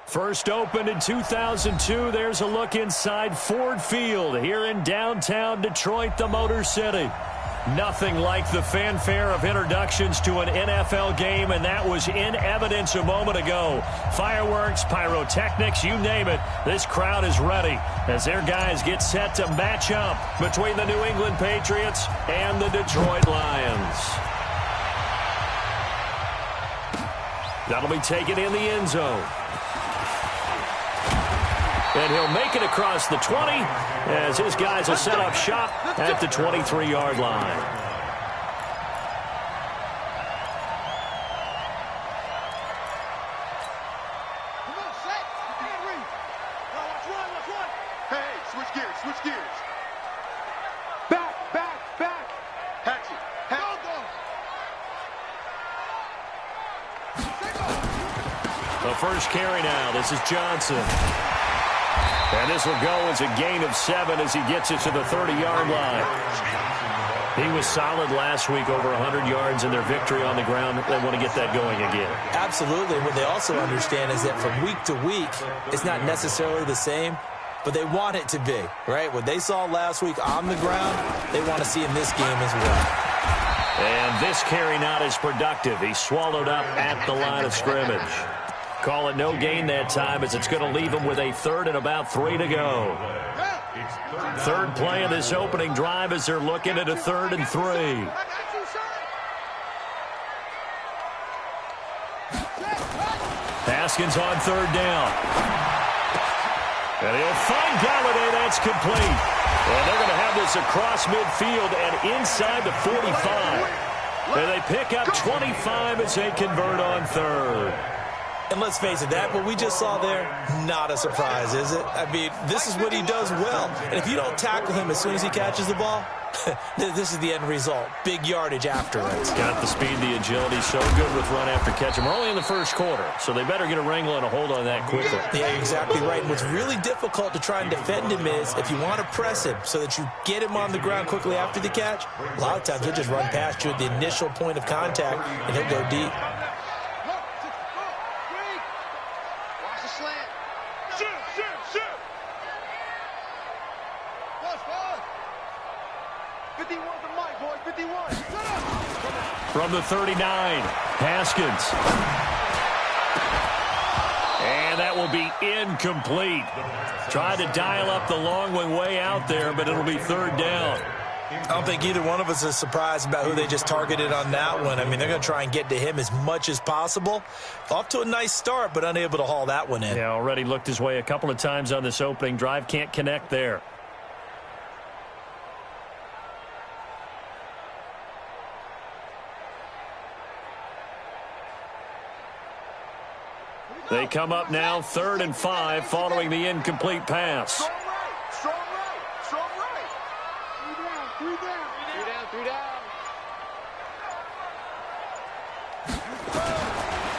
First opened in 2002, there's a look inside Ford Field here in downtown Detroit, the Motor City. Nothing like the fanfare of introductions to an NFL game, and that was in evidence a moment ago. Fireworks, pyrotechnics, you name it. This crowd is ready as their guys get set to match up between the New England Patriots and the Detroit Lions. That'll be taken in the end zone. And he'll make it across the 20 as his guys will set up shop at the 23-yard line. Hey, switch gears. Back. Hatchet. The first carry now. This is Johnson. And this will go as a gain of 7 as he gets it to the 30-yard line. He was solid last week, over 100 yards in their victory on the ground. They want to get that going again. Absolutely. What they also understand is that from week to week, it's not necessarily the same, but they want it to be, right? What they saw last week on the ground, they want to see in this game as well. And this carry not as productive. He's swallowed up at the line of scrimmage. Call it no gain that time as it's going to leave him with a third and about 3 to go. Third play of this opening drive as they're looking at a 3rd and 3. Haskins on 3rd down. And he'll find Galladay. That's complete. And they're going to have this across midfield and inside the 45. And they pick up 25 as they convert on 3rd. And let's face it, that what we just saw there, not a surprise, is it? I mean, this is what he does well. And if you don't tackle him as soon as he catches the ball, this is the end result. Big yardage after it. Got the speed, the agility, so good with run after catch. And we're only in the first quarter, so they better get a wrangle and a hold on that quickly. Yeah, you're exactly right. And what's really difficult to try and defend him is if you want to press him so that you get him on the ground quickly after the catch, a lot of times he'll just run past you at the initial point of contact, and he'll go deep. From the 39, Haskins. And that will be incomplete. Tried to dial up the long one way out there, but it'll be 3rd down. I don't think either one of us is surprised about who they just targeted on that one. I mean, they're going to try and get to him as much as possible. Off to a nice start, but unable to haul that one in. Yeah, already looked his way a couple of times on this opening drive. Can't connect there. They come up now 3rd and 5 following the incomplete pass. Strong right. 3 down.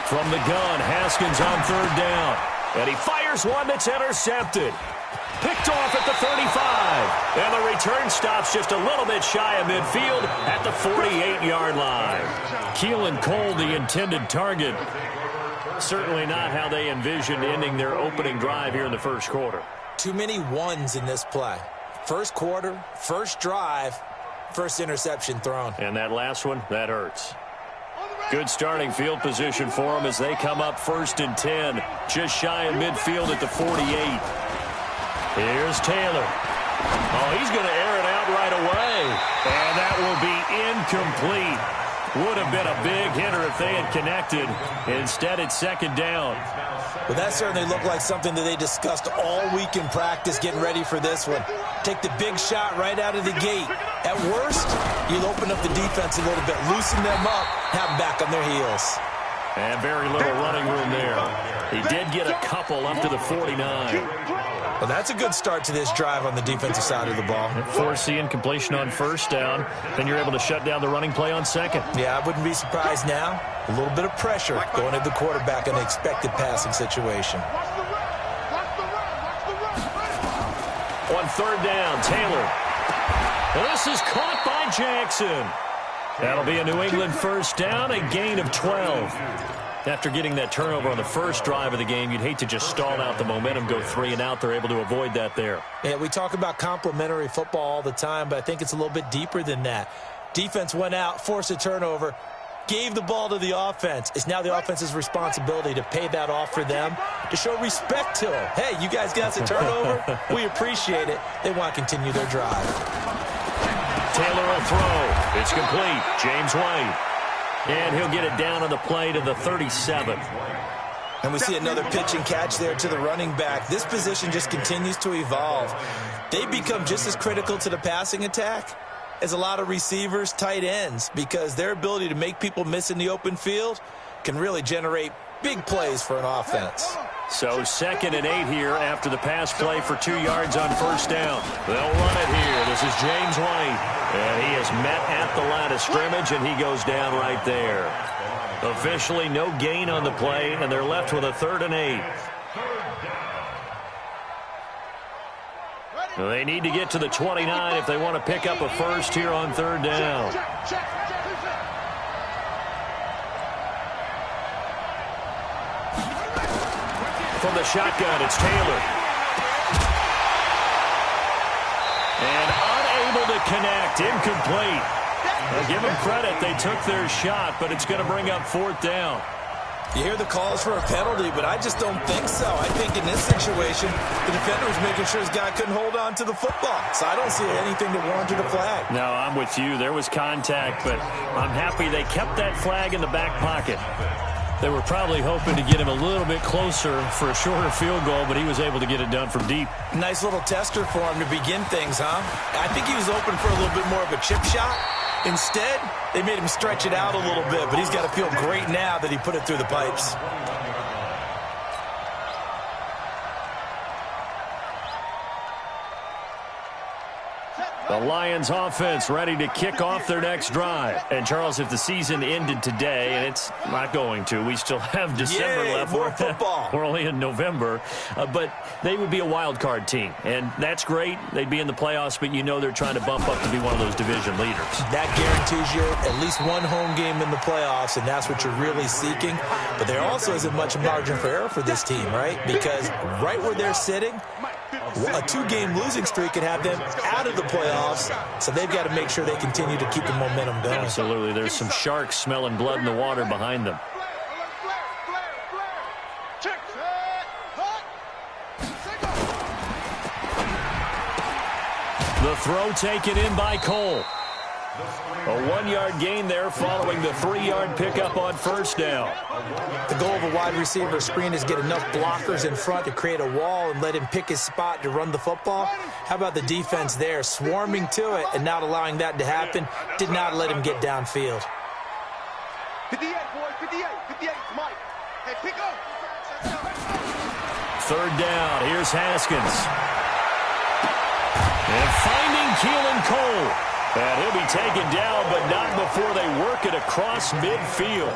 From the gun, Haskins on 3rd down. And he fires one that's intercepted. Picked off at the 35. And the return stops just a little bit shy of midfield at the 48-yard line. Keelan Cole, the intended target. Certainly not how they envisioned ending their opening drive here in the first quarter. Too many ones in this play. First quarter, first drive, first interception thrown. And that last one, that hurts. Good starting field position for them as they come up 1st and 10. Just shy of midfield at the 48. Here's Taylor. Oh, he's going to air it out right away. And that will be incomplete. Would have been a big hitter if they had connected. Instead, it's 2nd down. Well, that certainly looked like something that they discussed all week in practice getting ready for this one. Take the big shot right out of the gate. At worst, you'll open up the defense a little bit, loosen them up, have them back on their heels. And very little running room there. He did get a couple up to the 49. Well, that's a good start to this drive on the defensive side of the ball. Force the incompletion on 1st down. Then you're able to shut down the running play on 2nd. Yeah, I wouldn't be surprised now. A little bit of pressure going at the quarterback in an expected passing situation. On 3rd down, Taylor. And this is caught by Jackson. That'll be a New England 1st down, a gain of 12. After getting that turnover on the first drive of the game, you'd hate to just stall out the momentum, go 3 and out. They're able to avoid that there. Yeah, we talk about complementary football all the time, but I think it's a little bit deeper than that. Defense went out, forced a turnover, gave the ball to the offense. It's now the offense's responsibility to pay that off for them, to show respect to them. Hey, you guys got the turnover? We appreciate it. They want to continue their drive. Taylor will throw. It's complete. James White. And he'll get it down on the play to the 37. And we see another pitch and catch there to the running back. This position just continues to evolve. They become just as critical to the passing attack as a lot of receivers, tight ends, because their ability to make people miss in the open field can really generate big plays for an offense. So 2nd and 8 here after the pass play for 2 yards on first down. They'll run it here. This is James White. And he is met at the line of scrimmage, and he goes down right there. Officially no gain on the play, and they're left with a 3rd and 8. They need to get to the 29 if they want to pick up a first here on 3rd down. From the shotgun, it's Taylor. And unable to connect, incomplete. Well, give them credit, they took their shot, but it's going to bring up 4th down. You hear the calls for a penalty, but I just don't think so. I think in this situation, the defender was making sure his guy couldn't hold on to the football. So I don't see anything that warranted a flag. No, I'm with you. There was contact, but I'm happy they kept that flag in the back pocket. They were probably hoping to get him a little bit closer for a shorter field goal, but he was able to get it done from deep. Nice little tester for him to begin things, huh? I think he was open for a little bit more of a chip shot. Instead, they made him stretch it out a little bit, but he's got to feel great now that he put it through the pipes. The Lions offense ready to kick off their next drive. And, Charles, if the season ended today, and it's not going to, we still have December left. More football. We're only in November. But they would be a wild card team. And that's great. They'd be in the playoffs, but you know they're trying to bump up to be one of those division leaders. That guarantees you at least one home game in the playoffs, and that's what you're really seeking. But there also isn't much margin for error for this team, right? Because right where they're sitting, a 2-game losing streak could have them out of the playoffs, so they've got to make sure they continue to keep the momentum going. Absolutely. There's some sharks smelling blood in the water behind them. The throw taken in by Cole. A 1-yard gain there following the 3-yard pickup on first down. The goal of a wide receiver screen is get enough blockers in front to create a wall and let him pick his spot to run the football. How about the defense there, swarming to it and not allowing that to happen? Did not let him get downfield. 58, boys, 58, 58, Mike. Hey, pick up. 3rd down, here's Haskins. And finding Keelan Cole. And he'll be taken down, but not before they work it across midfield.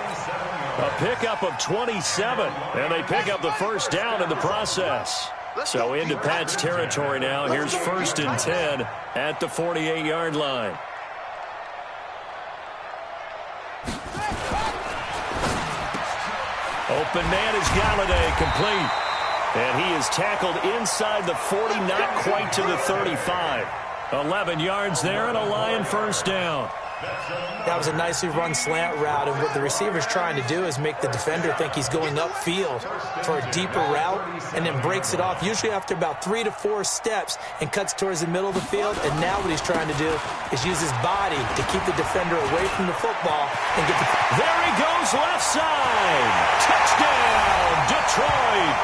A pickup of 27, and they pick up the first down in the process. So into Pat's territory now. Here's 1st and 10 at the 48-yard line. Open man is Galladay, complete. And he is tackled inside the 40, not quite to the 35. 11 yards there and a Lion first down. That was a nicely run slant route, and what the receiver's trying to do is make the defender think he's going upfield for a deeper route and then breaks it off, usually after about 3 to 4 steps, and cuts towards the middle of the field. And now what he's trying to do is use his body to keep the defender away from the football and get the... There he goes, left side. Touchdown, Detroit.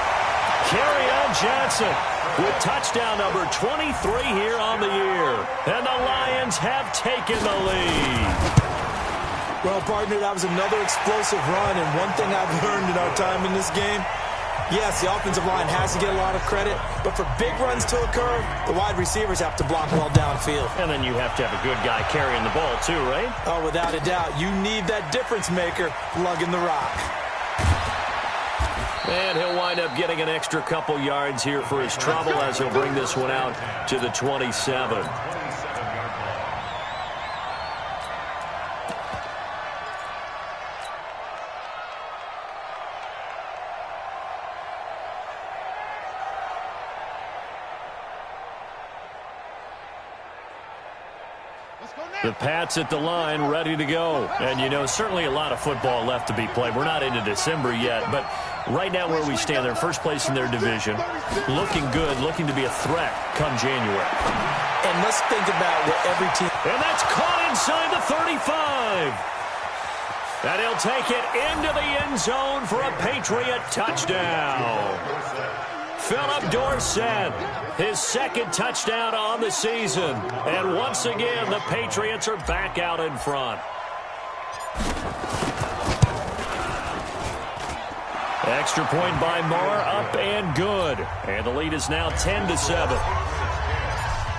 Kerryon Johnson with touchdown number 23 here on the year. And the Lions have taken the lead. Well, partner, that was another explosive run. And one thing I've learned in our time in this game, yes, the offensive line has to get a lot of credit, but for big runs to occur, the wide receivers have to block well downfield. And then you have to have a good guy carrying the ball too, right? Oh, without a doubt. You need that difference maker lugging the rock. And he'll wind up getting an extra couple yards here for his trouble as he'll bring this one out to the 27. The Pats at the line, ready to go. And, you know, certainly a lot of football left to be played. We're not into December yet, but right now where we stand, they're first place in their division. Looking good, looking to be a threat come January. And let's think about what every team... And that's caught inside the 35. And he'll take it into the end zone for a Patriot touchdown. Philip Dorsett, his second touchdown on the season. And once again, the Patriots are back out in front. Extra point by Marr, up and good. And the lead is now 10-7.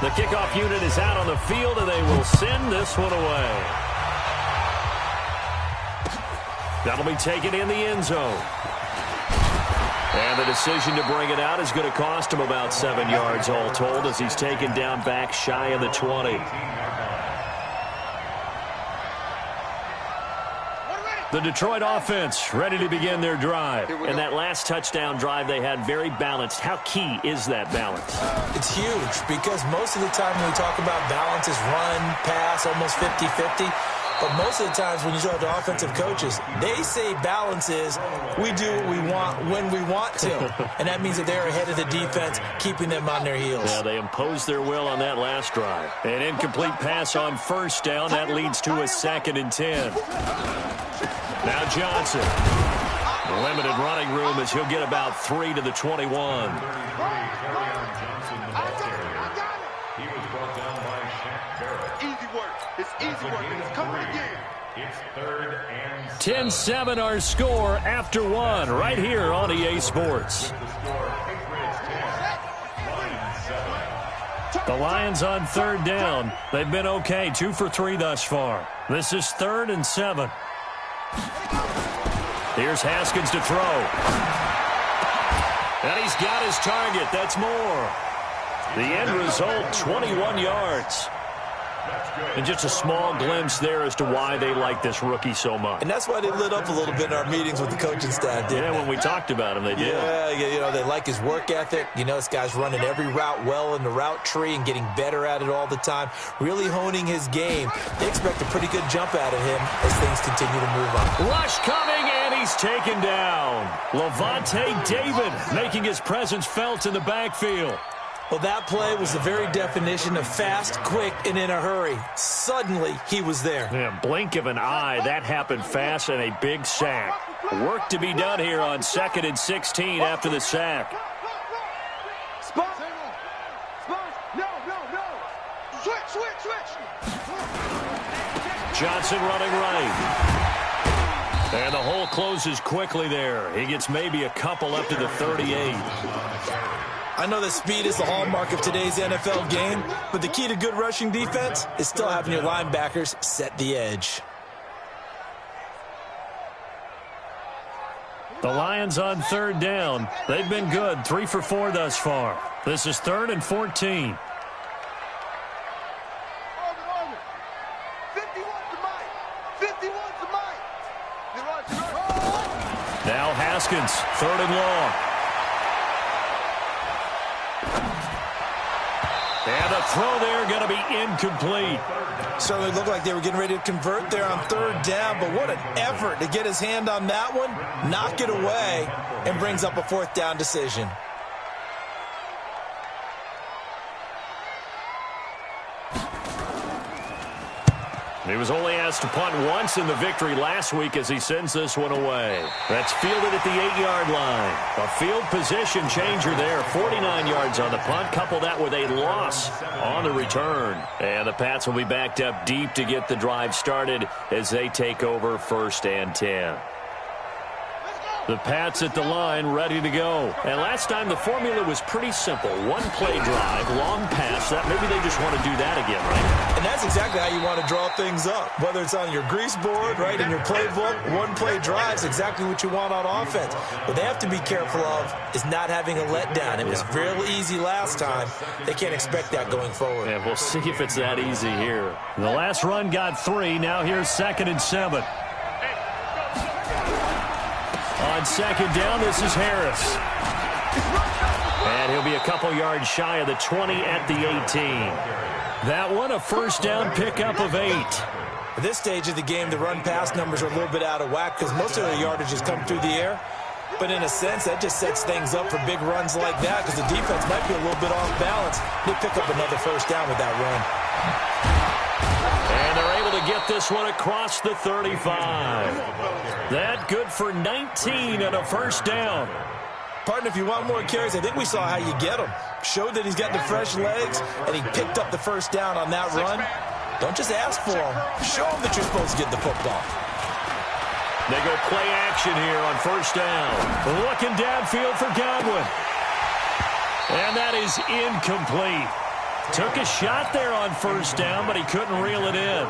The kickoff unit is out on the field, and they will send this one away. That'll be taken in the end zone. And the decision to bring it out is going to cost him about 7 yards all told as he's taken down back shy of the 20. The Detroit offense ready to begin their drive. And that last touchdown drive they had very balanced. How key is that balance? It's huge because most of the time when we talk about balance is run, pass, almost 50-50. But most of the times when you talk to offensive coaches, they say balance is we do what we want when we want to. And that means that they're ahead of the defense, keeping them on their heels. Yeah, they imposed their will on that last drive. An incomplete pass on first down. That leads to a 2nd and 10. Now Johnson. Limited running room as he'll get about 3 to the 21. It's easy work, and it's coming again. It's 3rd and 10-7 our score after 1 right here on EA Sports. The Lions on 3rd down. They've been okay, 2 for 3 thus far. This is 3rd and 7. Here's Haskins to throw. And he's got his target. That's more. The end result, 21 yards. And just a small glimpse there as to why they like this rookie so much. And that's why they lit up a little bit in our meetings with the coaching staff, didn't they? When we talked about him, they did. Yeah, you know, they like his work ethic. You know, this guy's running every route well in the route tree and getting better at it all the time, really honing his game. They expect a pretty good jump out of him as things continue to move on. Rush coming, and he's taken down. Levante David making his presence felt in the backfield. Well, that play was the very definition of fast, quick, and in a hurry. Suddenly, he was there. Yeah, blink of an eye, that happened fast, and a big sack. Work to be done here on 2nd and 16 after the sack. Spot. No. Switch. Johnson running right. And the hole closes quickly there. He gets maybe a couple up to the 38. I know that speed is the hallmark of today's NFL game, but the key to good rushing defense is still having your linebackers set the edge. The Lions on 3rd down. They've been good, 3 for 4 thus far. This is 3rd and 14. Now Haskins, 3rd and long. And the throw there going to be incomplete. Certainly looked like they were getting ready to convert there on 3rd down, but what an effort to get his hand on that one, knock it away, and brings up a 4th down decision. He was only asked to punt once in the victory last week as he sends this one away. That's fielded at the 8-yard line. A field position changer there. 49 yards on the punt. Couple that with a loss on the return. And the Pats will be backed up deep to get the drive started as they take over 1st and 10. The Pats at the line, ready to go. And last time the formula was pretty simple. One-play drive, long pass. That maybe they just want to do that again, right? And that's exactly how you want to draw things up. Whether it's on your grease board, right, in your playbook, one-play drive is exactly what you want on offense. What they have to be careful of is not having a letdown. It was real easy last time. They can't expect that going forward. Yeah, we'll see if it's that easy here. The last run got 3. Now here's 2nd and 7. On 2nd down, this is Harris. And he'll be a couple yards shy of the 20 at the 18. That one, a first down pickup of 8. At this stage of the game, the run-pass numbers are a little bit out of whack because most of their yardage has come through the air. But in a sense, that just sets things up for big runs like that because the defense might be a little bit off balance. They pick up another first down with that run. And they're able to get this one across the 35. That good for 19 and a first down. Partner, if you want more carries, I think we saw how you get them. Showed that he's got the fresh legs, and he picked up the first down on that run. Don't just ask for them. Show them that you're supposed to get the football. They go play action here on first down. Looking downfield for Godwin. And that is incomplete. Took a shot there on first down, but he couldn't reel it in.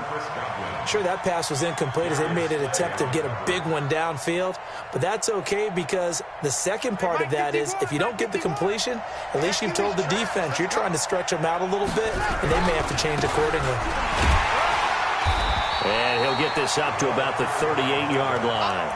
Sure, that pass was incomplete as they made an attempt to get a big one downfield. But that's okay because the second part of that is if you don't get the completion, at least you've told the defense you're trying to stretch them out a little bit, and they may have to change accordingly. And he'll get this up to about the 38-yard line.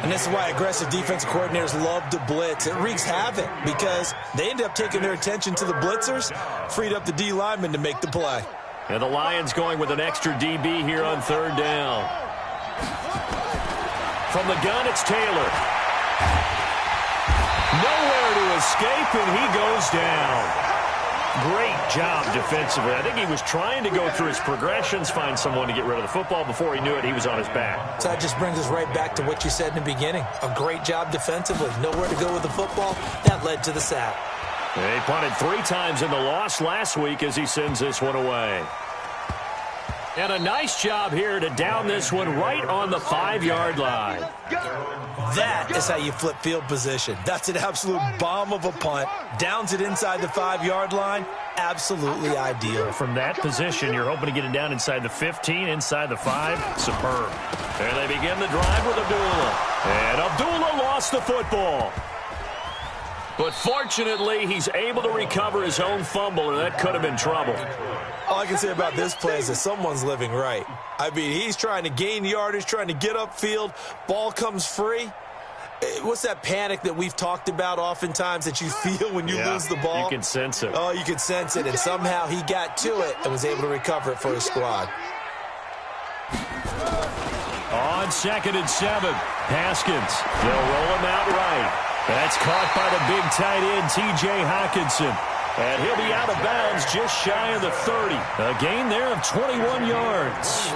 And this is why aggressive defensive coordinators love to blitz. It wreaks havoc because they end up taking their attention to the blitzers, freed up the D lineman to make the play. And the Lions going with an extra DB here on third down. From the gun, it's Taylor. Nowhere to escape, and he goes down. Great job defensively. I think he was trying to go through his progressions, find someone to get rid of the football. Before he knew it, he was on his back. So that just brings us right back to what you said in the beginning. A great job defensively. Nowhere to go with the football. That led to the sack. He punted 3 times in the loss last week as he sends this one away. And a nice job here to down this one right on the 5-yard line. That is how you flip field position. That's an absolute bomb of a punt. Downs it inside the 5-yard line. Absolutely ideal. From that position, you're hoping to get it down inside the 15, inside the 5. Superb. And they begin the drive with Abdullah. And Abdullah lost the football. But fortunately, he's able to recover his own fumble, or that could have been trouble. All I can say about this play is that someone's living right. I mean, he's trying to gain yardage, trying to get upfield. Ball comes free. What's that panic that we've talked about oftentimes that you feel when you lose the ball? You can sense it. Oh, you can sense it. And somehow he got to it and was able to recover it for his squad. On 2nd and 7, Haskins. They'll roll him out right. That's caught by the big tight end, T.J. Hockenson. And he'll be out of bounds just shy of the 30. A gain there of 21 yards.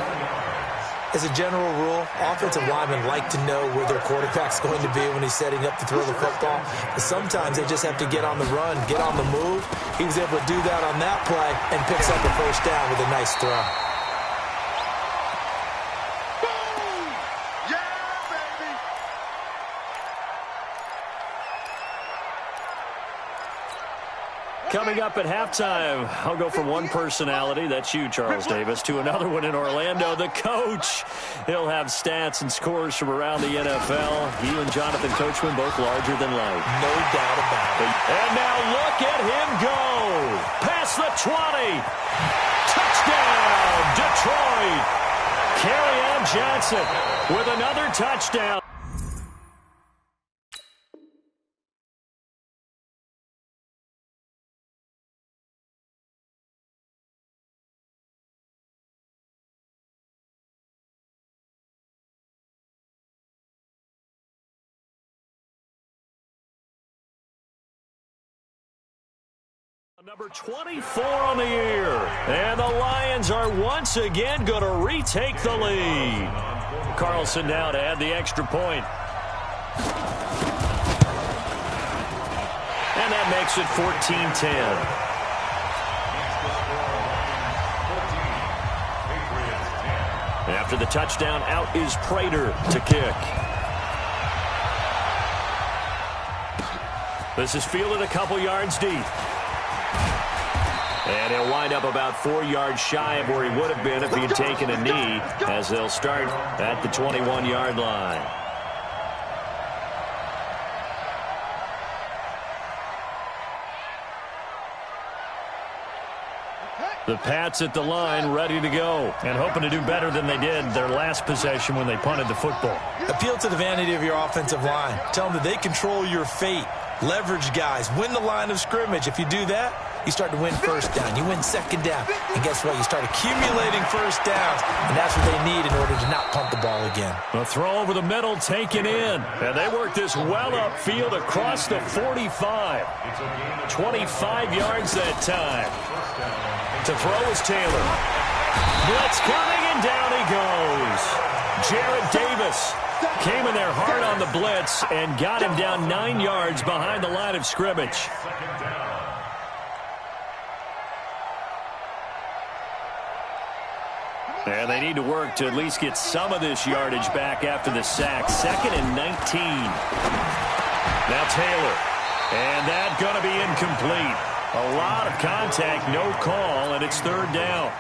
As a general rule, offensive linemen like to know where their quarterback's going to be when he's setting up to throw the football. But sometimes they just have to get on the run, get on the move. He was able to do that on that play and picks up a first down with a nice throw. Coming up at halftime, I'll go from one personality, that's you, Charles Davis, to another one in Orlando, the coach. He'll have stats and scores from around the NFL. He and Jonathan Coachman both larger than life. No doubt about it. And now look at him go. Past the 20. Touchdown, Detroit. Kerryon Johnson with another touchdown. Number 24 on the year. And the Lions are once again going to retake the lead. Carlson now to add the extra point. And that makes it 14-10. After the touchdown, out is Prater to kick. This is fielded a couple yards deep. And he'll wind up about 4 yards shy of where he would have been if he had taken a knee, as they'll start at the 21-yard line. The Pats at the line, ready to go, and hoping to do better than they did their last possession when they punted the football. Appeal to the vanity of your offensive line. Tell them that they control your fate. Leverage guys. Win the line of scrimmage. If you do that, you start to win first down. You win second down. And guess what? You start accumulating first downs. And that's what they need in order to not punt the ball again. A throw over the middle taken in. And they work this well upfield across the 45. 25 yards that time. To throw is Taylor. Blitz coming, and down he goes. Jared Davis came in there hard on the blitz and got him down 9 yards behind the line of scrimmage. And they need to work to at least get some of this yardage back after the sack. 2nd and 19. Now Taylor. And that's going to be incomplete. A lot of contact, no call, and it's 3rd down.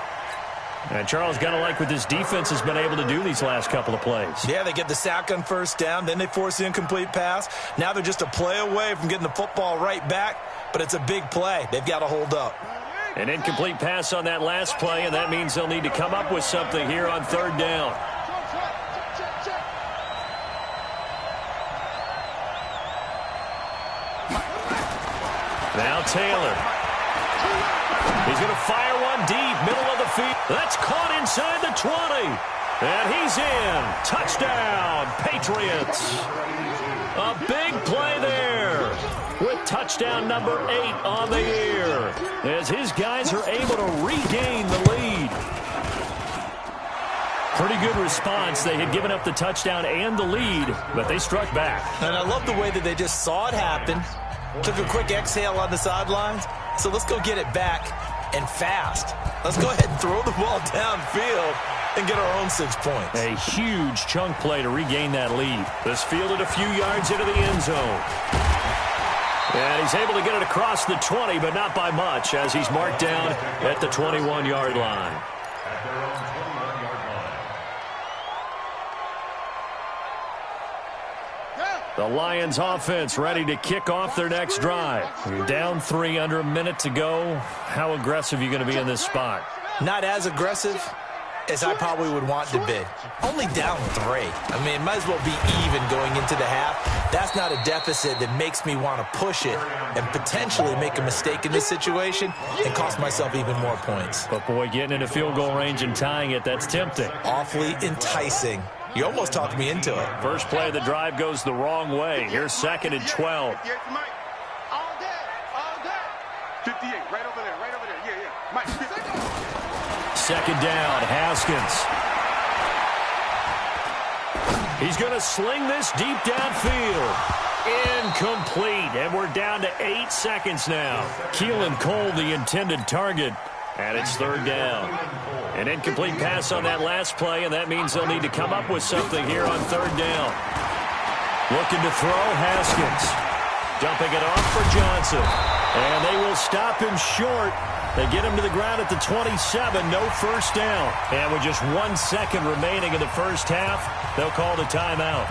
And Charles, got to like what this defense has been able to do these last couple of plays. Yeah, they get the sack on first down, then they force the incomplete pass. Now they're just a play away from getting the football right back, but it's a big play. They've got to hold up. An incomplete pass on that last play, and that means they'll need to come up with something here on 3rd down. Now Taylor. He's going to fire one deep, middle of the field. That's caught inside the 20. And he's in. Touchdown, Patriots. A big play there with touchdown number 8 on the year as his guys are able to regain the lead. Pretty good response. They had given up the touchdown and the lead, but they struck back. And I love the way that they just saw it happen, took a quick exhale on the sidelines. So let's go get it back and fast. Let's go ahead and throw the ball downfield and get our own 6 points. A huge chunk play to regain that lead. This fielded a few yards into the end zone. And he's able to get it across the 20, but not by much, as he's marked down at the 21-yard line. At their own 21-yard line. The Lions offense ready to kick off their next drive. You're down 3, under a minute to go. How aggressive are you going to be in this spot? Not as aggressive as I probably would want to be. Only down 3. I mean, it might as well be even going into the half. That's not a deficit that makes me want to push it and potentially make a mistake in this situation and cost myself even more points. But, boy, getting into field goal range and tying it, that's tempting. Awfully enticing. You almost talked me into it. First play of the drive goes the wrong way. Here's 2nd and 12. All day, all day. 58, right over there, right over there. Yeah, yeah. Mike, 2nd down, Haskins. He's going to sling this deep downfield. Incomplete, and we're down to 8 seconds now. Keelan Cole, the intended target, and it's 3rd down. An incomplete pass on that last play, and that means they'll need to come up with something here on 3rd down. Looking to throw, Haskins. Dumping it off for Johnson. And they will stop him short. They get him to the ground at the 27, no first down. And with just 1 second remaining in the first half, they'll call the timeout.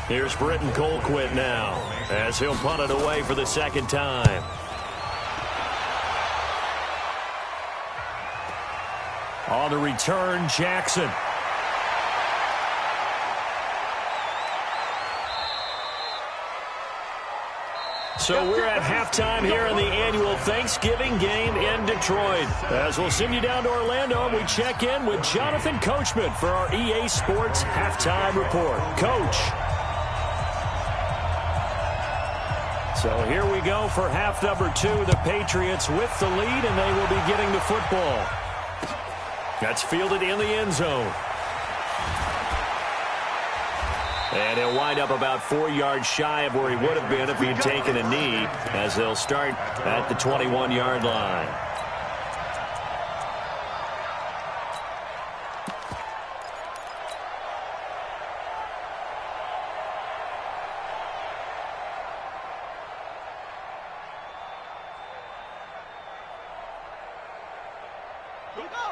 Here's Britton Colquitt now, as he'll punt it away for the 2nd time. On the return, Jackson. So we're at halftime here in the annual Thanksgiving game in Detroit. As we'll send you down to Orlando, and we check in with Jonathan Coachman for our EA Sports Halftime Report. Coach. So here we go for half number 2. The Patriots with the lead, and they will be getting the football. That's fielded in the end zone. And he'll wind up about 4 yards shy of where he would have been if he had taken a knee, as they'll start at the 21-yard line.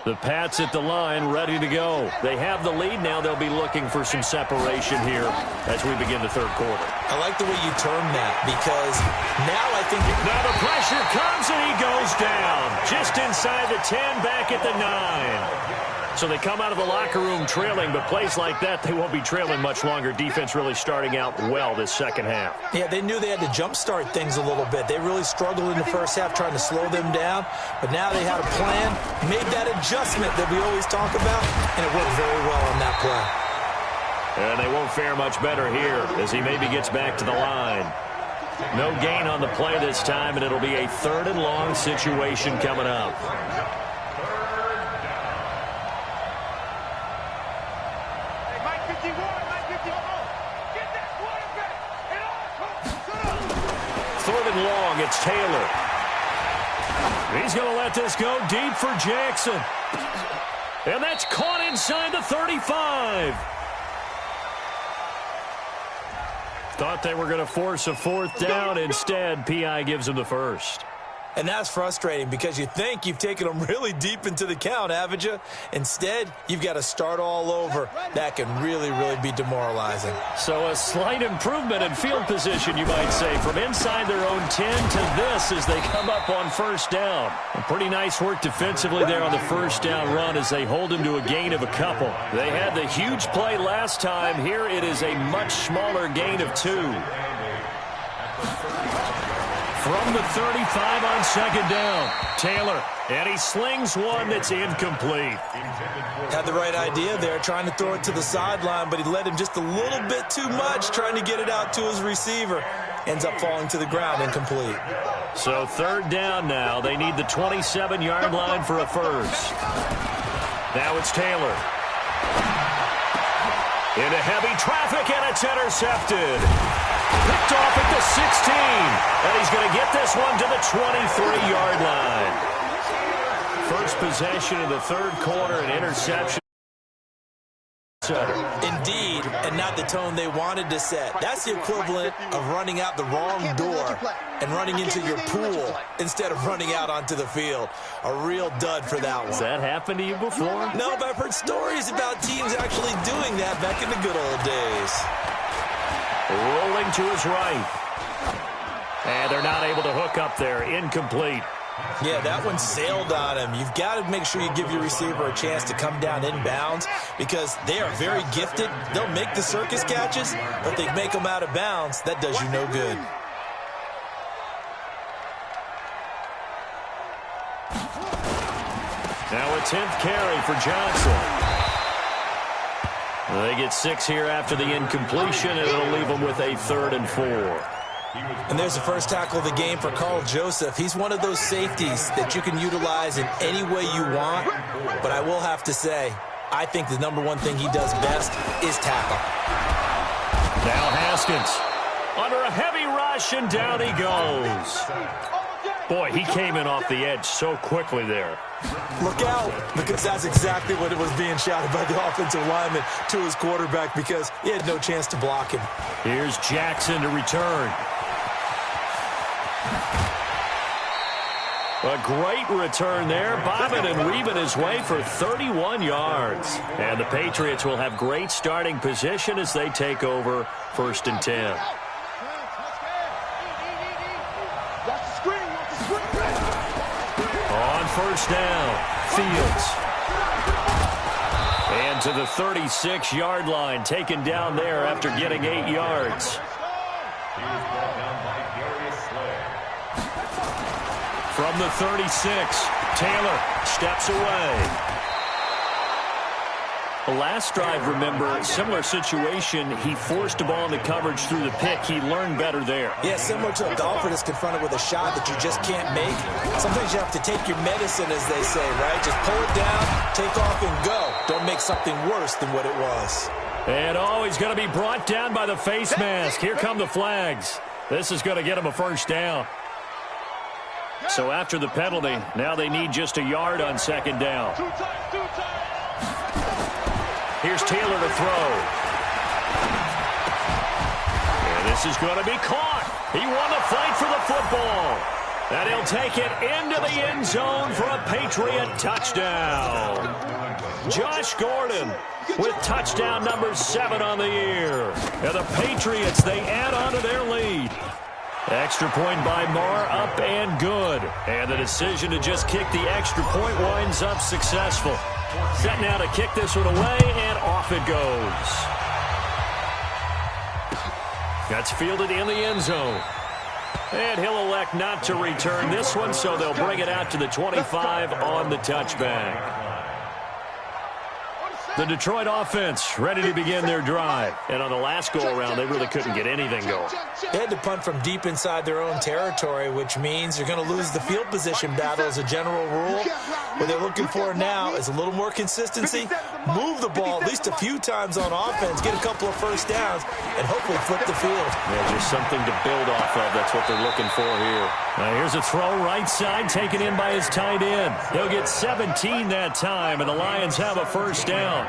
The Pats at the line, ready to go. They have the lead now. They'll be looking for some separation here as we begin the 3rd quarter. I like the way you term that, because now I think... Now the pressure comes, and he goes down. Just inside the 10, back at the 9. So they come out of the locker room trailing, but plays like that, they won't be trailing much longer. Defense really starting out well this second half. Yeah, they knew they had to jumpstart things a little bit. They really struggled in the first half trying to slow them down, but now they had a plan, made that adjustment that we always talk about, and it worked very well on that play. And they won't fare much better here as he maybe gets back to the line. No gain on the play this time, and it'll be a 3rd and long situation coming up. Long, it's Taylor. He's going to let this go deep for Jackson. And that's caught inside the 35. Thought they were going to force a 4th down. Instead, P.I. gives them the first. And that's frustrating because you think you've taken them really deep into the count, haven't you? Instead, you've got to start all over. That can really, really be demoralizing. So a slight improvement in field position, you might say, from inside their own 10 to this as they come up on 1st down. Pretty nice work defensively there on the 1st down run as they hold him to a gain of a couple. They had the huge play last time. Here it is a much smaller gain of 2. From the 35 on 2nd down, Taylor, and he slings one that's incomplete. Had the right idea there, trying to throw it to the sideline, but he led him just a little bit too much, trying to get it out to his receiver. Ends up falling to the ground, incomplete. So 3rd down now. They need the 27-yard line for a first. Now it's Taylor. Into heavy traffic, and it's intercepted. Picked off at the 16, and he's going to get this one to the 23-yard line. First possession of the 3rd quarter, an interception. Indeed, and not the tone they wanted to set. That's the equivalent of running out the wrong door and running into your pool instead of running out onto the field. A real dud for that one. Has that happened to you before? No, but I've heard stories about teams actually doing that back in the good old days. Rolling to his right. And they're not able to hook up there. Incomplete. Yeah, that one sailed on him. You've got to make sure you give your receiver a chance to come down inbounds because they are very gifted. They'll make the circus catches, but they make them out of bounds. That does you no good. Now a 10th carry for Johnson. They get 6 here after the incompletion, and it'll leave them with a 3rd and 4. And there's the first tackle of the game for Carl Joseph. He's one of those safeties that you can utilize in any way you want. But I will have to say, I think the #1 thing he does best is tackle. Now Haskins under a heavy rush, and down he goes. Boy, he came in off the edge so quickly there. Look out, because that's exactly what it was being shouted by the offensive lineman to his quarterback because he had no chance to block him. Here's Jackson to return. A great return there, bobbing and weaving his way for 31 yards. And the Patriots will have great starting position as they take over 1st and 10. On 1st down, Fields. And to the 36-yard line, taken down there after getting 8 yards. From the 36, Taylor steps away. The last drive, remember, similar situation. He forced a ball into coverage through the pick. He learned better there. Yeah, similar to a golfer that's confronted with a shot that you just can't make. Sometimes you have to take your medicine, as they say, right? Just pull it down, take off, and go. Don't make something worse than what it was. And he's going to be brought down by the face mask. Here come the flags. This is going to get him a 1st down. So after the penalty, now they need just a yard on 2nd down. Here's Taylor to throw. And this is going to be caught. He won the fight for the football. And he'll take it into the end zone for a Patriot touchdown. Josh Gordon with touchdown number 7 on the year. And the Patriots, they add on to their lead. Extra point by Marr, up and good. And the decision to just kick the extra point winds up successful. Set now to kick this one away, and off it goes. That's fielded in the end zone. And he'll elect not to return this one, so they'll bring it out to the 25 on the touchback. The Detroit offense ready to begin their drive. And on the last go-around, they really couldn't get anything going. They had to punt from deep inside their own territory, which means you're going to lose the field position battle as a general rule. What they're looking for now is a little more consistency, move the ball at least a few times on offense, get a couple of first downs, and hopefully flip the field. Yeah, just something to build off of. That's what they're looking for here. Now here's a throw right side, taken in by his tight end. He'll get 17 that time, and the Lions have a first down.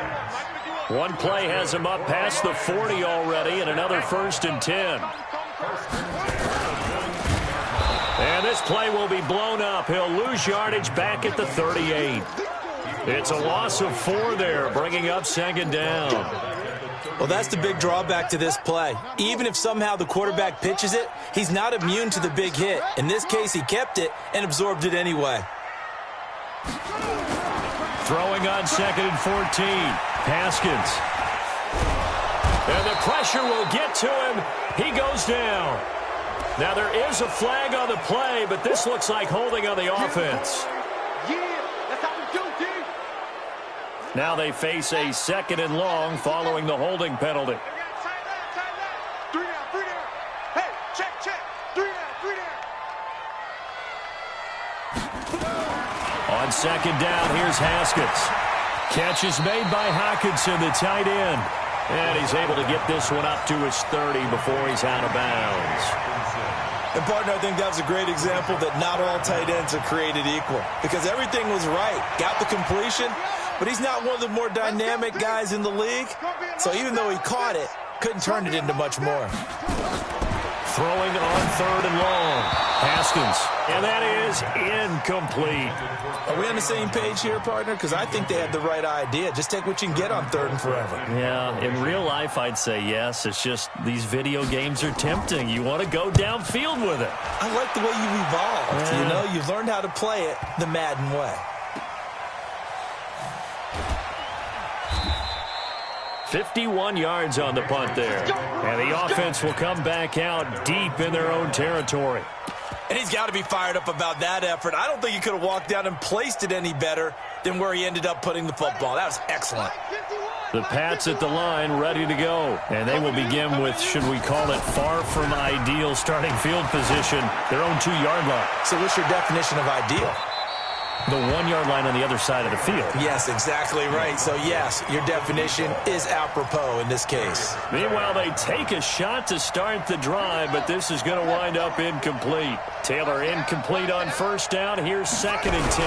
One play has him up past the 40 already, and another 1st and 10. And this play will be blown up. He'll lose yardage back at the 38. It's a loss of 4 there, bringing up 2nd down. Well, that's the big drawback to this play. Even if somehow the quarterback pitches it, he's not immune to the big hit. In this case, he kept it and absorbed it anyway. Throwing on 2nd and 14. Haskins. And the pressure will get to him. He goes down. Now there is a flag on the play, but this looks like holding on the offense. That's how we do, dude. Now they face a 2nd and long following the holding penalty. 3 down, 3 down. Hey, check. 3 down. On 2nd down, here's Haskins. Catch is made by Hockenson, the tight end. And he's able to get this one up to his 30 before he's out of bounds. And, partner, I think that was a great example that not all tight ends are created equal. Because everything was right. Got the completion, but he's not one of the more dynamic guys in the league. So even though he caught it, couldn't turn it into much more. Throwing on 3rd and long. Haskins. And that is incomplete. Are we on the same page here, partner? Because I think they had the right idea. Just take what you can get on 3rd and forever. Yeah, in real life, I'd say yes. It's just these video games are tempting. You want to go downfield with it. I like the way you've evolved. Yeah. You know, you've learned how to play it the Madden way. 51 yards on the punt there. And the offense will come back out deep in their own territory. And he's got to be fired up about that effort. I don't think he could have walked down and placed it any better than where he ended up putting the football. That was excellent. The Pats at the line ready to go. And they will begin with, should we call it, far from ideal starting field position, their own 2-yard line. So what's your definition of ideal? The 1-yard line on the other side of the field. Yes, exactly right. So, yes, your definition is apropos in this case. Meanwhile, they take a shot to start the drive, but this is going to wind up incomplete. Taylor incomplete on 1st down. Here's 2nd and 10.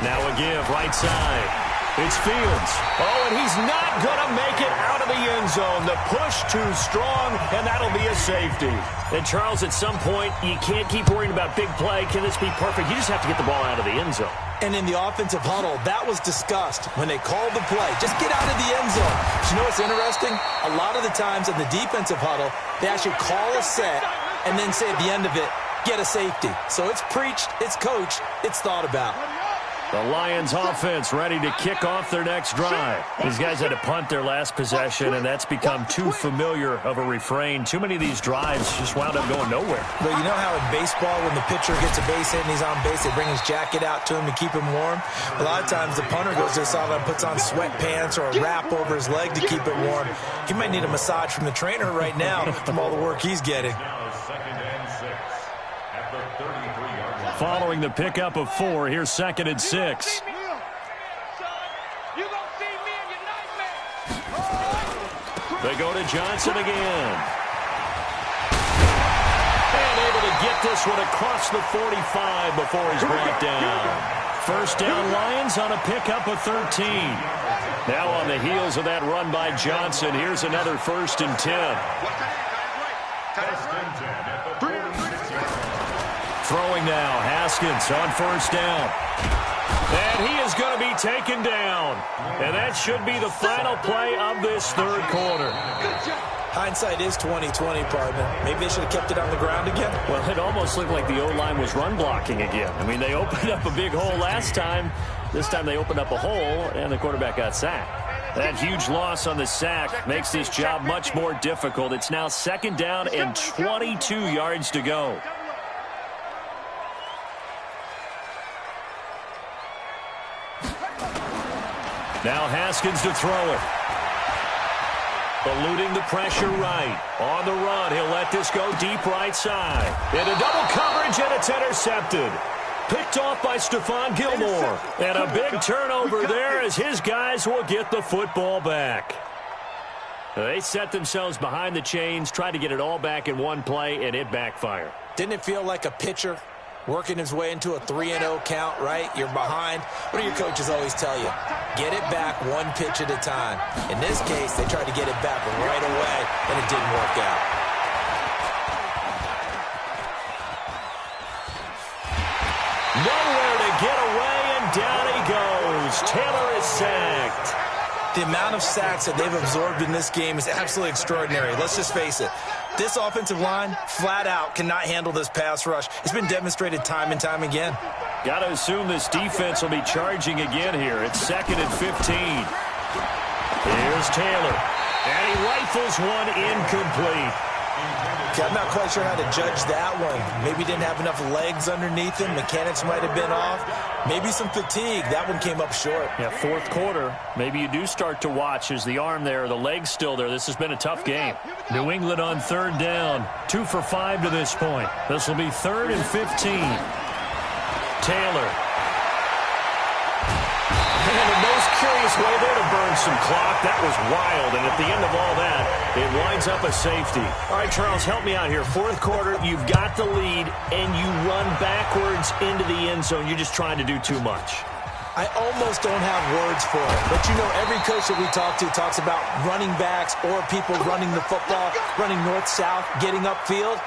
Now a give right side. It's Fields. Oh, and he's not going to make it out of the end zone. The push too strong, and that'll be a safety. And, Charles, at some point, you can't keep worrying about big play. Can this be perfect? You just have to get the ball out of the end zone. And in the offensive huddle, that was discussed when they called the play. Just get out of the end zone. But you know what's interesting? A lot of the times in the defensive huddle, they actually call a set and then say at the end of it, get a safety. So it's preached, it's coached, it's thought about. The Lions offense ready to kick off their next drive. These guys had to punt their last possession, and that's become too familiar of a refrain. Too many of these drives just wound up going nowhere. But you know how in baseball, when the pitcher gets a base hit and he's on base, they bring his jacket out to him to keep him warm? A lot of times the punter goes to the sideline and puts on sweatpants or a wrap over his leg to keep it warm. He might need a massage from the trainer right now from all the work he's getting. Following the pickup of 4, here's 2nd and 6. They go to Johnson again. And able to get this one across the 45 before he's brought down. 1st down Lions on a pickup of 13. Now on the heels of that run by Johnson, here's another 1st and 10. Throwing now, Haskins on 1st down. And he is going to be taken down. And that should be the final play of this 3rd quarter. Hindsight is 20/20, partner. Maybe they should have kept it on the ground again. Well, it almost looked like the O-line was run blocking again. I mean, they opened up a big hole last time. This time they opened up a hole, and the quarterback got sacked. That huge loss on the sack makes this job much more difficult. It's now 2nd down and 22 yards to go. Now Haskins to throw it. Eluding the pressure right. On the run, he'll let this go deep right side. Into double coverage, and it's intercepted. Picked off by Stephon Gilmore. And a big turnover there as his guys will get the football back. They set themselves behind the chains, tried to get it all back in one play, and it backfired. Didn't it feel like a pitcher working his way into a 3-0 count, right? You're behind. What do your coaches always tell you? Get it back one pitch at a time. In this case, they tried to get it back right away, and it didn't work out. Nowhere to get away, and down he goes. Taylor is sacked. The amount of sacks that they've absorbed in this game is absolutely extraordinary. Let's just face it. This offensive line, flat out, cannot handle this pass rush. It's been demonstrated time and time again. Got to assume this defense will be charging again here. It's 2nd and 15. Here's Taylor. And he rifles one incomplete. Okay, I'm not quite sure how to judge that one. Maybe didn't have enough legs underneath him. Mechanics might have been off. Maybe some fatigue. That one came up short. Yeah, 4th quarter. Maybe you do start to watch as the arm there, the leg's still there. This has been a tough game. New England on 3rd down. 2 for 5 to this point. This will be 3rd and 15. Taylor. And the most curious way there to burn some clock. That was wild. And at the end of all that, it winds up a safety. All right, Charles, help me out here. 4th quarter, you've got the lead, and you run backwards into the end zone. You're just trying to do too much. I almost don't have words for it. But, you know, every coach that we talk to talks about running backs or people running the football, running north-south, getting upfield.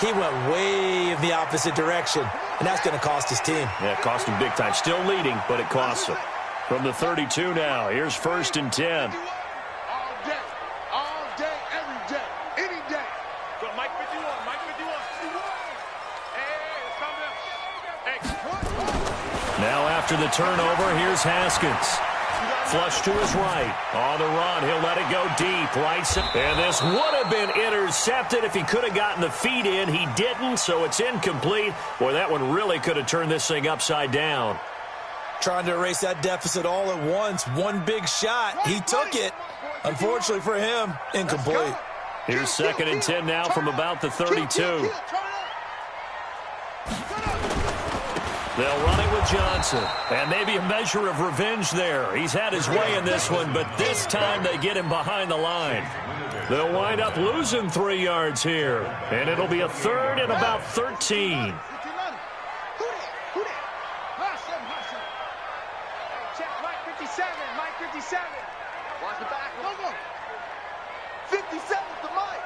He went way in the opposite direction, and that's going to cost his team. Yeah, it cost him big time. Still leading, but it costs him. From the 32 now, here's 1st and 10. All day, every day, any day. So Mike 51, Mike 51. Hey, it's coming up. Hey. Now after the turnover, here's Haskins. Flush to his right. On the run, he'll let it go deep. Right, and this would have been intercepted if he could have gotten the feet in. He didn't, so it's incomplete. Boy, that one really could have turned this thing upside down. Trying to erase that deficit all at once. One big shot. He took it. Unfortunately for him, incomplete. Here's 2nd and 10 now from about the 32. They'll run it with Johnson. And maybe a measure of revenge there. He's had his way in this one, but this time they get him behind the line. They'll wind up losing 3 yards here. And it'll be a 3rd and about 13. Mike 57. Watch the back. Go, go. 57 to Mike.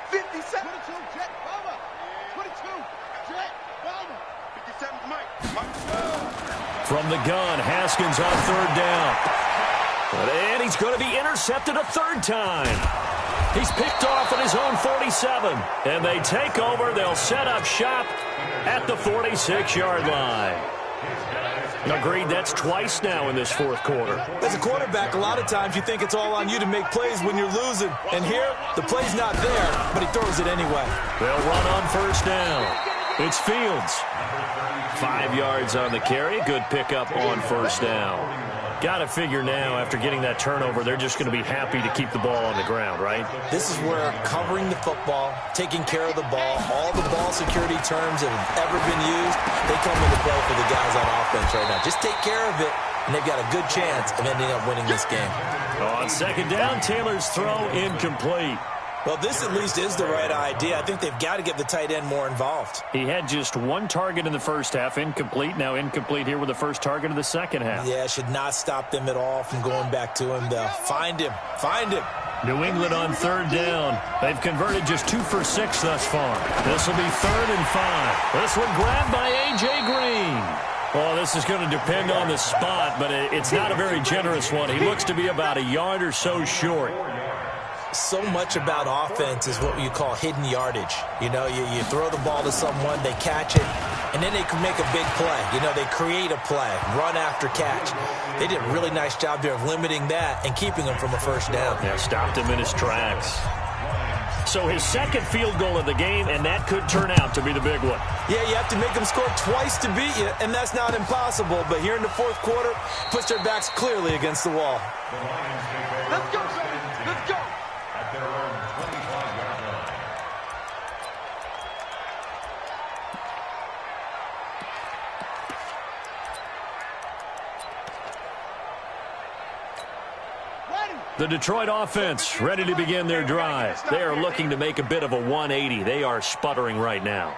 57. 22, Jet Bomber. 22, Jet Bomber. 57 to Mike. From the gun, Haskins on 3rd down. And he's going to be intercepted a 3rd time. He's picked off at his own 47. And they take over. They'll set up shop at the 46-yard line. Agreed, that's twice now in this 4th quarter. As a quarterback, a lot of times you think it's all on you to make plays when you're losing. And here, the play's not there, but he throws it anyway. They'll run on 1st down. It's Fields. 5 yards on the carry. Good pickup on 1st down. Got to figure now, after getting that turnover, they're just going to be happy to keep the ball on the ground, right? This is where covering the football, taking care of the ball, all the ball security terms that have ever been used, they come into play for the guys on offense right now. Just take care of it, and they've got a good chance of ending up winning this game. On 2nd down, Taylor's throw incomplete. Well, this at least is the right idea. I think they've got to get the tight end more involved. He had just 1 target in the first half, incomplete. Now incomplete here with the first target of the second half. Yeah, should not stop them at all from going back to him. They'll find him. Find him. New England on 3rd down. They've converted just 2 for 6 thus far. This will be 3rd and 5. This one grabbed by A.J. Green. Well, this is going to depend on the spot, but it's not a very generous one. He looks to be about a yard or so short. So much about offense is what you call hidden yardage. You know, you throw the ball to someone, they catch it, and then they can make a big play. You know, they create a play, run after catch. They did a really nice job there of limiting that and keeping him from a first down. Yeah, stopped him in his tracks. So his second field goal of the game, and that could turn out to be the big one. Yeah, you have to make them score twice to beat you, and that's not impossible. But here in the fourth quarter, puts their backs clearly against the wall. Let's go, baby. Let's go. At their own 25-yard line. The Detroit offense ready to begin their drive. They are looking to make a bit of a 180. They are sputtering right now.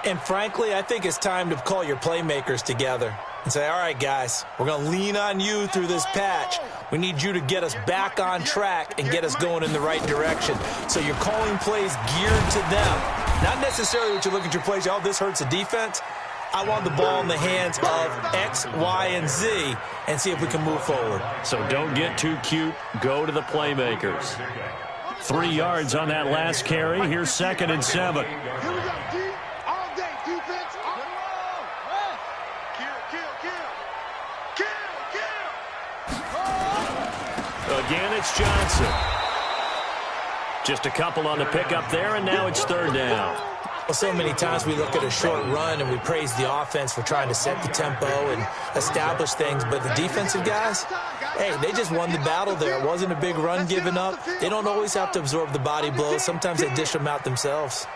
And frankly, I think it's time to call your playmakers together and say, all right, guys, we're going to lean on you through this patch. We need you to get us back on track and get us going in the right direction. So you're calling plays geared to them. Not necessarily what you look at your plays, oh, this hurts the defense. I want the ball in the hands of X, Y, and Z and see if we can move forward. So don't get too cute. Go to the playmakers. 3 yards on that last carry. Here's 2nd and 7. Here we go, D. All day, defense. All day. Kill. Again, it's Johnson. Just a couple on the pickup there, and now it's 3rd down. Well, so many times we look at a short run and we praise the offense for trying to set the tempo and establish things. But the defensive guys, hey, they just won the battle there. It wasn't a big run given up. They don't always have to absorb the body blows. Sometimes they dish them out themselves.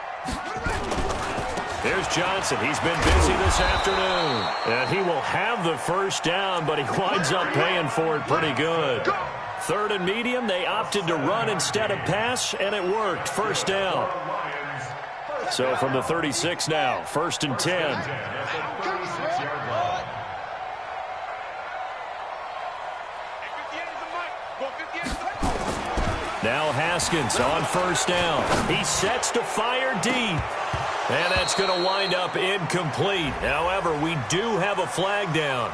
There's Johnson. He's been busy this afternoon. And he will have the first down, but he winds up paying for it pretty good. 3rd and medium. They opted to run instead of pass, and it worked. First down. So from the 36 now, 1st and 10. Now Haskins on first down. He sets to fire deep. And that's going to wind up incomplete. However, we do have a flag down.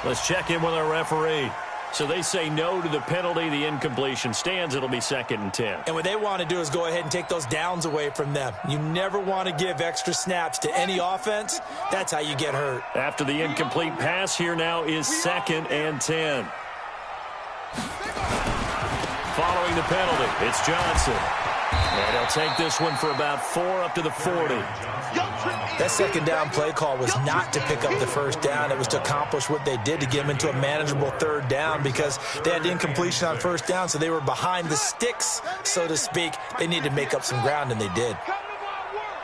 Let's check in with our referee. So they say no to the penalty. The incompletion stands. It'll be 2nd and 10. And what they want to do is go ahead and take those downs away from them. You never want to give extra snaps to any offense. That's how you get hurt. After the incomplete pass, here now is 2nd and 10. Following the penalty, it's Johnson. And he'll take this one for about 4 up to the 40. That 2nd down play call was not to pick up the first down. It was to accomplish what they did to get them into a manageable 3rd down because they had incompletion on first down, so they were behind the sticks, so to speak. They needed to make up some ground, and they did. Come to my world.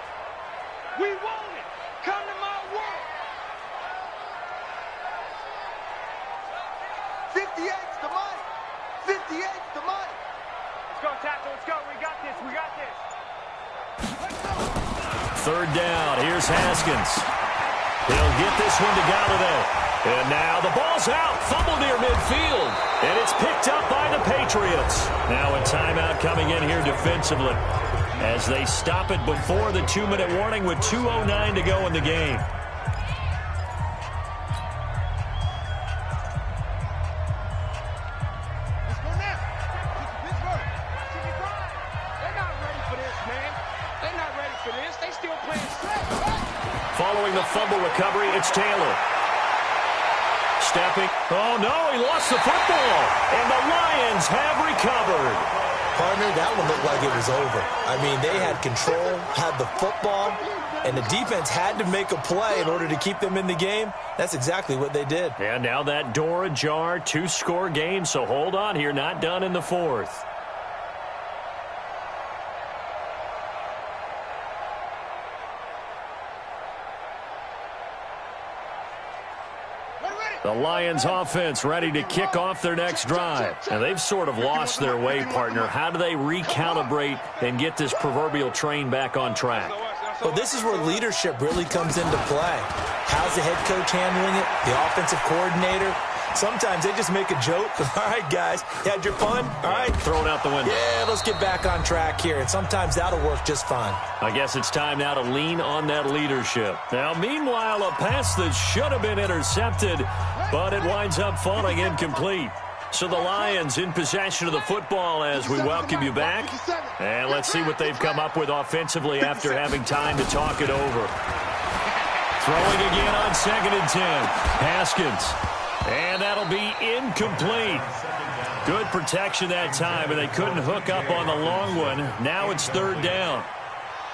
We want it. Come to my world. 58's the money. 58's the money. Let's go, tackle. Let's go. We got this. We got this. 3rd down. Here's Haskins. He'll get this one to Galladay. And now the ball's out. Fumble near midfield. And it's picked up by the Patriots. Now a timeout coming in here defensively as they stop it before the 2-minute warning with 2:09 to go in the game. Following the fumble recovery, it's Taylor. Stepping. Oh, no, he lost the football. And the Lions have recovered. Partner, that one looked like it was over. I mean, they had control, had the football, and the defense had to make a play in order to keep them in the game. That's exactly what they did. And now that door ajar, 2-score game, so hold on here, not done in the 4th. The Lions offense ready to kick off their next drive. And they've sort of lost their way, partner. How do they recalibrate and get this proverbial train back on track? Well, this is where leadership really comes into play. How's the head coach handling it? The offensive coordinator? Sometimes they just make a joke. All right, guys, you had your fun? All right. Throw it out the window. Yeah, let's get back on track here. And sometimes that'll work just fine. I guess it's time now to lean on that leadership. Now, meanwhile, a pass that should have been intercepted, but it winds up falling incomplete. So the Lions in possession of the football as we welcome you back. And let's see what they've come up with offensively after having time to talk it over. Throwing again on 2nd and 10. Haskins. And that'll be incomplete. Good protection that time, and they couldn't hook up on the long one. Now it's 3rd down.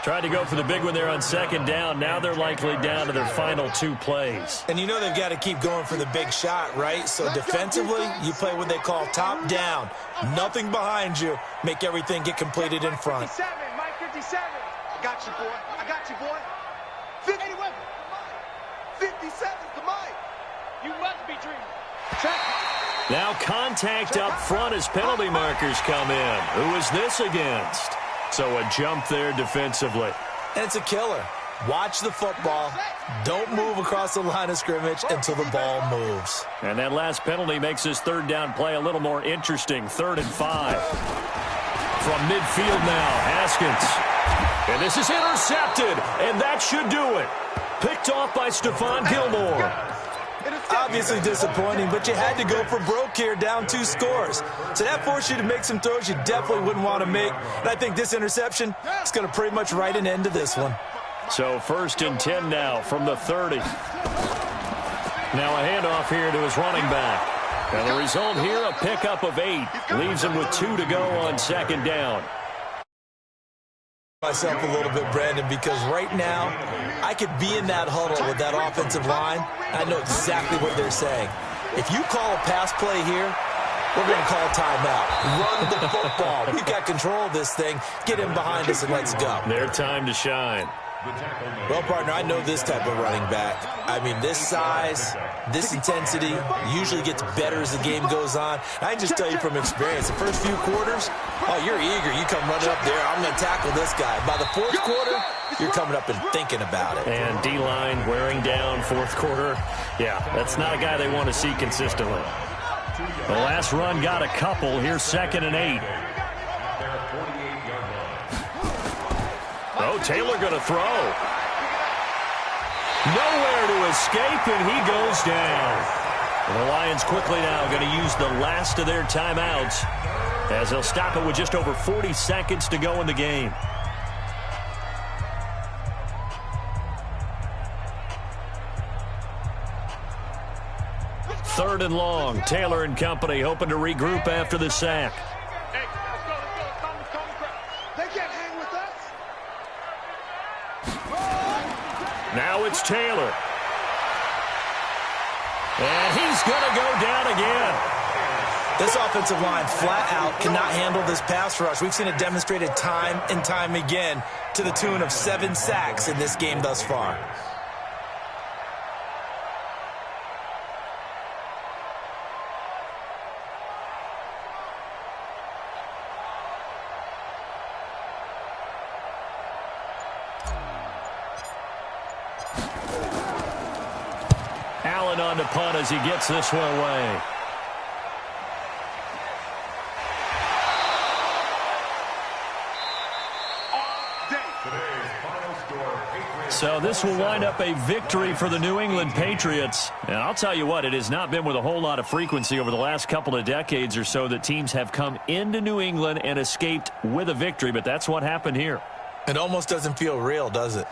Tried to go for the big one there on 2nd down. Now they're likely down to their final 2 plays. And you know they've got to keep going for the big shot, right? So defensively, you play what they call top down. Nothing behind you. Make everything get completed in front. 57, Mike 57. I got you, boy. I got you, boy. 51. 57's the Mike. You must be dreaming. Check. Now contact up front as penalty markers come in. Who is this against? So a jump there defensively. And it's a killer. Watch the football. Don't move across the line of scrimmage until the ball moves. And that last penalty makes this 3rd down play a little more interesting. 3rd and 5. From midfield now, Haskins. And this is intercepted, and that should do it. Picked off by Stephon Gilmore. Obviously disappointing, but you had to go for broke here, down 2 scores. So that forced you to make some throws you definitely wouldn't want to make. And I think this interception is going to pretty much write an end to this one. So 1st and 10 now from the 30. Now a handoff here to his running back. And the result here, a pickup of 8. Leaves him with 2 to go on 2nd down. Myself a little bit, Brandon, because right now I could be in that huddle with that offensive line. I know exactly what they're saying. If you call a pass play here, we're going to call timeout. Run the football. We've got control of this thing. Get in behind us and let's go. Their time to shine. Well, partner, I know this type of running back. I mean, this size, this intensity usually gets better as the game goes on. I can just tell you from experience, the first few quarters, oh, you're eager. You come running up there, I'm going to tackle this guy. By the 4th quarter, you're coming up and thinking about it. And D-line wearing down 4th quarter. Yeah, that's not a guy they want to see consistently. The last run got a couple. Here's 2nd and 8. Oh, Taylor going to throw. Nowhere to escape, and he goes down. And the Lions quickly now going to use the last of their timeouts as they'll stop it with just over 40 seconds to go in the game. Third and long. Taylor and company hoping to regroup after the sack. Now it's Taylor. And he's going to go down again. This offensive line flat out cannot handle this pass rush. We've seen it demonstrated time and time again to the tune of 7 sacks in this game thus far. Allen on to punt as he gets this one away. So this will wind up a victory for the New England Patriots. And I'll tell you what, it has not been with a whole lot of frequency over the last couple of decades or so that teams have come into New England and escaped with a victory, but that's what happened here. It almost doesn't feel real, does it?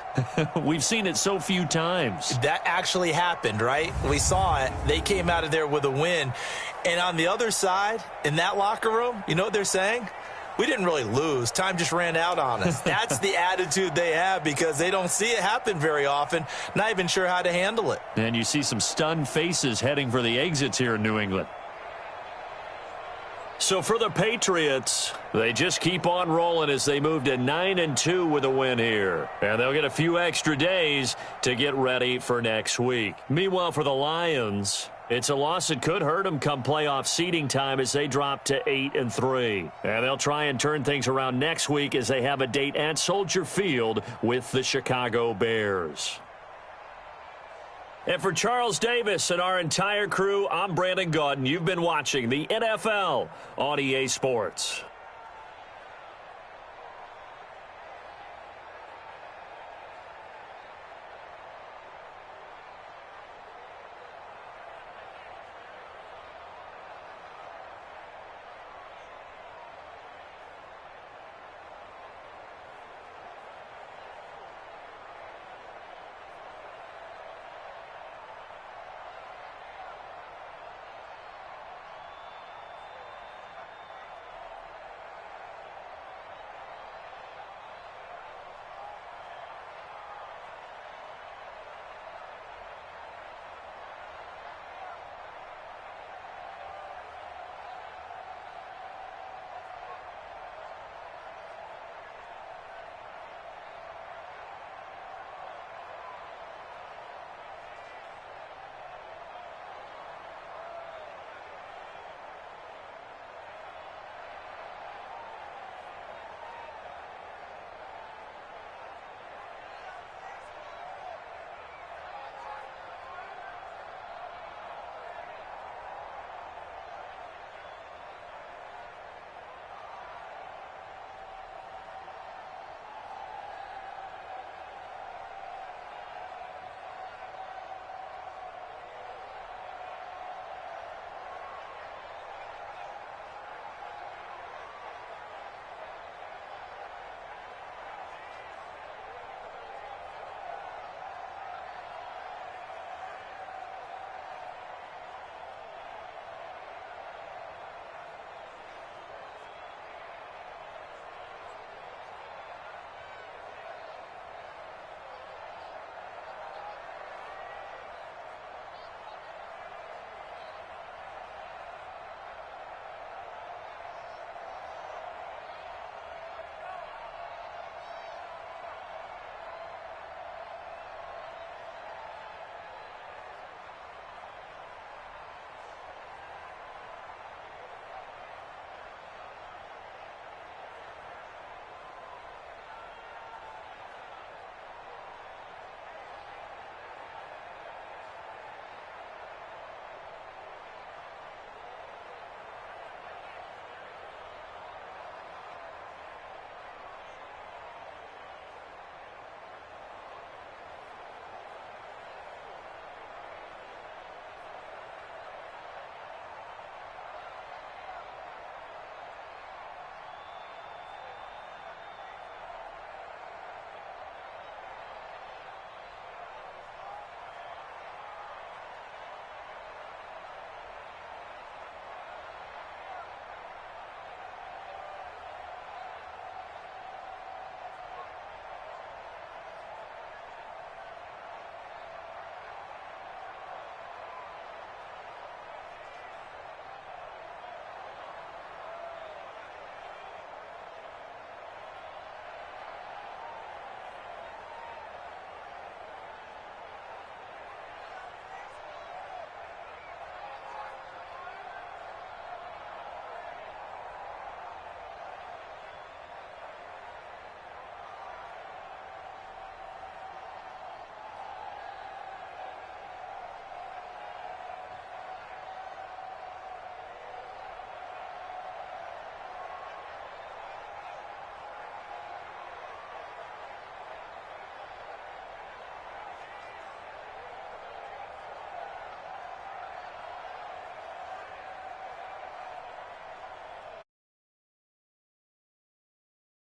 We've seen it so few times. That actually happened, right? We saw it. They came out of there with a win. And on the other side, in that locker room, you know what they're saying? We didn't really lose. Time just ran out on us. That's the attitude they have because they don't see it happen very often. Not even sure how to handle it. And you see some stunned faces heading for the exits here in New England. So for the Patriots, they just keep on rolling as they move to 9-2 with a win here. And they'll get a few extra days to get ready for next week. Meanwhile, for the Lions, it's a loss that could hurt them come playoff seeding time as they drop to 8-3. And they'll try and turn things around next week as they have a date at Soldier Field with the Chicago Bears. And for Charles Davis and our entire crew, I'm Brandon Gaudin. You've been watching the NFL on EA Sports.